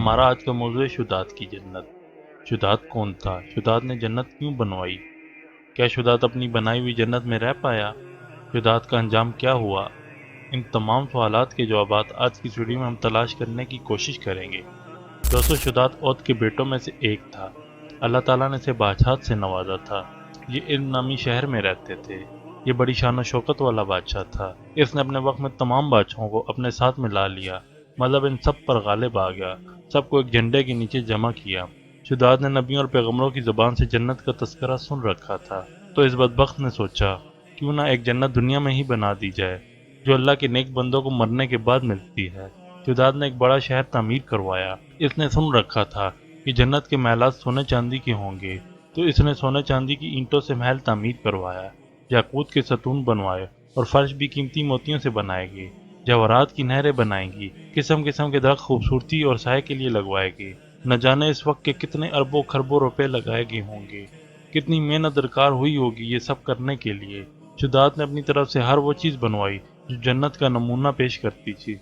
ہمارا آج کا موضوع ہے شداد کی جنت۔ شداد کون تھا؟ شداد نے جنت کیوں بنوائی؟ کیا شداد اپنی بنائی ہوئی جنت میں رہ پایا؟ شداد کا انجام کیا ہوا؟ ان تمام سوالات کے جوابات آج کی ویڈیو میں ہم تلاش کرنے کی کوشش کریں گے۔ دوستو، شداد عود کے بیٹوں میں سے ایک تھا۔ اللہ تعالیٰ نے اسے بادشاہت سے نوازا تھا۔ یہ علم نامی شہر میں رہتے تھے۔ یہ بڑی شان و شوکت والا بادشاہ تھا۔ اس نے اپنے وقت میں تمام بادشاہوں کو اپنے ساتھ ملا لیا، مطلب ان سب پر غالب آ گیا، سب کو ایک جھنڈے کے نیچے جمع کیا۔ شداد نے نبیوں اور پیغمبروں کی زبان سے جنت کا تذکرہ سن رکھا تھا، تو اس بدبخت نے سوچا کیوں نہ ایک جنت دنیا میں ہی بنا دی جائے جو اللہ کے نیک بندوں کو مرنے کے بعد ملتی ہے۔ شداد نے ایک بڑا شہر تعمیر کروایا۔ اس نے سن رکھا تھا کہ جنت کے محلات سونے چاندی کے ہوں گے، تو اس نے سونے چاندی کی اینٹوں سے محل تعمیر کروایا، یاقوت کے ستون بنوائے اور فرش بھی قیمتی موتیوں سے بنائے گے، جواہرات کی نہریں بنائیں گی، قسم قسم کے درخت خوبصورتی اور سائے کے لیے لگوائے گے۔ نہ جانے اس وقت کے کتنے اربوں خربوں روپے لگائے گئے ہوں گے، کتنی محنت درکار ہوئی ہوگی یہ سب کرنے کے لیے۔ شداد نے اپنی طرف سے ہر وہ چیز بنوائی جو جنت کا نمونہ پیش کرتی تھی۔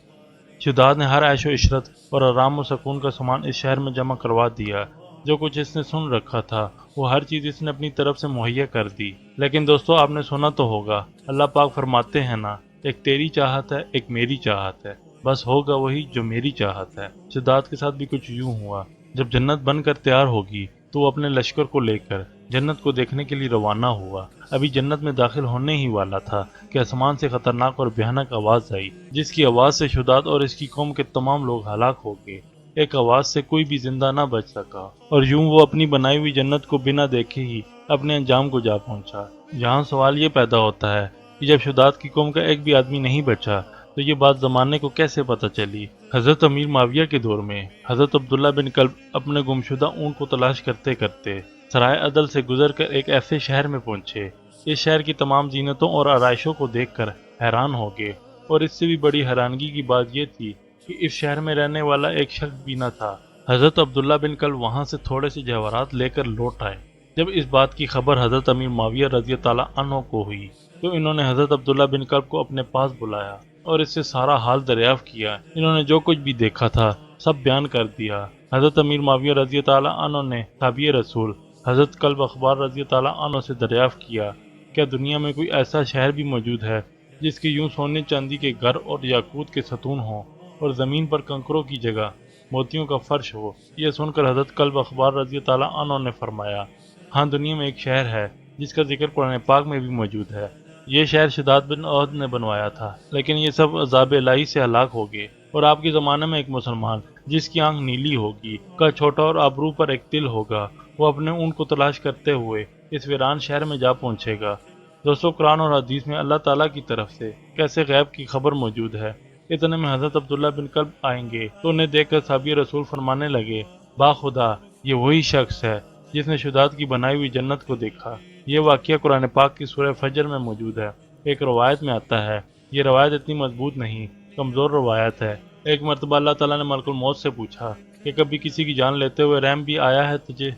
شداد نے ہر عیش و عشرت اور آرام و سکون کا سامان اس شہر میں جمع کروا دیا۔ جو کچھ اس نے سن رکھا تھا وہ ہر چیز اس نے اپنی طرف سے مہیا کر دی۔ لیکن دوستو، آپ نے سنا تو ہوگا، اللہ پاک فرماتے ہیں نا، ایک تیری چاہت ہے، ایک میری چاہت ہے، بس ہوگا وہی جو میری چاہت ہے۔ شداد کے ساتھ بھی کچھ یوں ہوا۔ جب جنت بن کر تیار ہوگی تو وہ اپنے لشکر کو لے کر جنت کو دیکھنے کے لیے روانہ ہوا۔ ابھی جنت میں داخل ہونے ہی والا تھا کہ آسمان سے خطرناک اور بھیانک آواز آئی، جس کی آواز سے شداد اور اس کی قوم کے تمام لوگ ہلاک ہو گئے۔ ایک آواز سے کوئی بھی زندہ نہ بچ سکا، اور یوں وہ اپنی بنائی ہوئی جنت کو بنا دیکھے ہی اپنے انجام کو جا پہنچا۔ یہاں سوال یہ پیدا ہوتا ہے کہ جب شداد کی قوم کا ایک بھی آدمی نہیں بچا تو یہ بات زمانے کو کیسے پتہ چلی؟ حضرت امیر معاویہ کے دور میں حضرت عبداللہ بن کلب اپنے گمشدہ اونٹ کو تلاش کرتے کرتے سرائے عدل سے گزر کر ایک ایسے شہر میں پہنچے۔ اس شہر کی تمام زینتوں اور آرائشوں کو دیکھ کر حیران ہو گئے، اور اس سے بھی بڑی حیرانگی کی بات یہ تھی کہ اس شہر میں رہنے والا ایک شخص بھی نہ تھا۔ حضرت عبداللہ بن کلب وہاں سے تھوڑے سے جواہرات لے کر لوٹ آئے۔ جب اس بات کی خبر حضرت امیر معاویہ رضی تعالیٰ عنہ کو ہوئی تو انہوں نے حضرت عبداللہ بن کلب کو اپنے پاس بلایا اور اس سے سارا حال دریافت کیا۔ انہوں نے جو کچھ بھی دیکھا تھا سب بیان کر دیا۔ حضرت امیر معاویہ رضی تعالیٰ عنہ نے تابع رسول حضرت کلب اخبار رضی تعالیٰ عنہ سے دریافت کیا، کیا دنیا میں کوئی ایسا شہر بھی موجود ہے جس کے یوں سونے چاندی کے گھر اور یاقوت کے ستون ہوں اور زمین پر کنکروں کی جگہ موتیوں کا فرش ہو؟ یہ سن کر حضرت کلب اخبار رضی تعالیٰ عنہ نے فرمایا، ہاں، دنیا میں ایک شہر ہے جس کا ذکر قرآن پاک میں بھی موجود ہے۔ یہ شہر شداد بن عود نے بنوایا تھا، لیکن یہ سب عذاب الہی سے ہلاک ہو گئے، اور آپ کے زمانے میں ایک مسلمان جس کی آنکھ نیلی ہوگی، کا چھوٹا اور آبرو پر ایک تل ہوگا، وہ اپنے اونٹ کو تلاش کرتے ہوئے اس ویران شہر میں جا پہنچے گا۔ دوستو، قرآن اور حدیث میں اللہ تعالیٰ کی طرف سے کیسے غیب کی خبر موجود ہے۔ اتنے میں حضرت عبداللہ بن کلب آئیں گے تو انہیں دیکھ کر صحابی رسول فرمانے لگے، با خدا، یہ وہی شخص ہے جس نے شداد کی بنائی ہوئی جنت کو دیکھا۔ یہ واقعہ قرآن پاک کی سورہ فجر میں موجود ہے۔ ایک روایت میں آتا ہے، یہ روایت اتنی مضبوط نہیں، کمزور روایت ہے۔ ایک مرتبہ اللہ تعالیٰ نے ملک الموت سے پوچھا کہ کبھی کسی کی جان لیتے ہوئے رحم بھی آیا ہے تجھے؟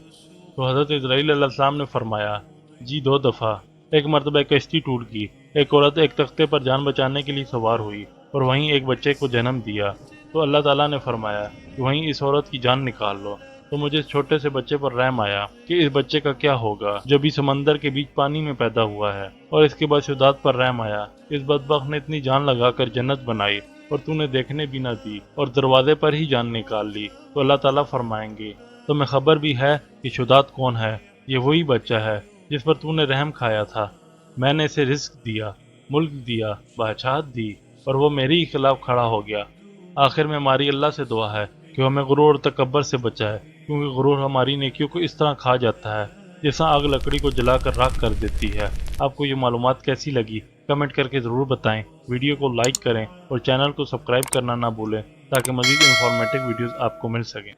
تو حضرت اسرائیل علیہ السلام نے فرمایا، جی، 2 دفعہ۔ ایک مرتبہ ایک کشتی ٹوٹ گئی، ایک عورت ایک تختے پر جان بچانے کے لیے سوار ہوئی اور وہیں ایک بچے کو جنم دیا، تو اللہ تعالیٰ نے فرمایا کہ وہیں اس عورت کی جان نکال لو۔ تو مجھے اس چھوٹے سے بچے پر رحم آیا کہ اس بچے کا کیا ہوگا جو بھی سمندر کے بیچ پانی میں پیدا ہوا ہے، اور اس کے بعد شداد پر رحم آیا، اس بدبخت نے اتنی جان لگا کر جنت بنائی اور تو نے دیکھنے بھی نہ دی اور دروازے پر ہی جان نکال لی۔ تو اللہ تعالیٰ فرمائیں گے، تمہیں خبر بھی ہے کہ شداد کون ہے؟ یہ وہی بچہ ہے جس پر تو نے رحم کھایا تھا۔ میں نے اسے رزق دیا، ملک دیا، بادشاہت دی، اور وہ میرے ہی خلاف کھڑا ہو گیا۔ آخر میں ہماری اللہ سے دعا ہے کہ ہمیں غرور اور تکبر سے بچائے، کیونکہ غرور ہماری نیکیوں کو اس طرح کھا جاتا ہے جیسا آگ لکڑی کو جلا کر راکھ کر دیتی ہے۔ آپ کو یہ معلومات کیسی لگی؟ کمنٹ کر کے ضرور بتائیں۔ ویڈیو کو لائک کریں اور چینل کو سبسکرائب کرنا نہ بھولیں تاکہ مزید انفارمیٹو ویڈیوز آپ کو مل سکیں۔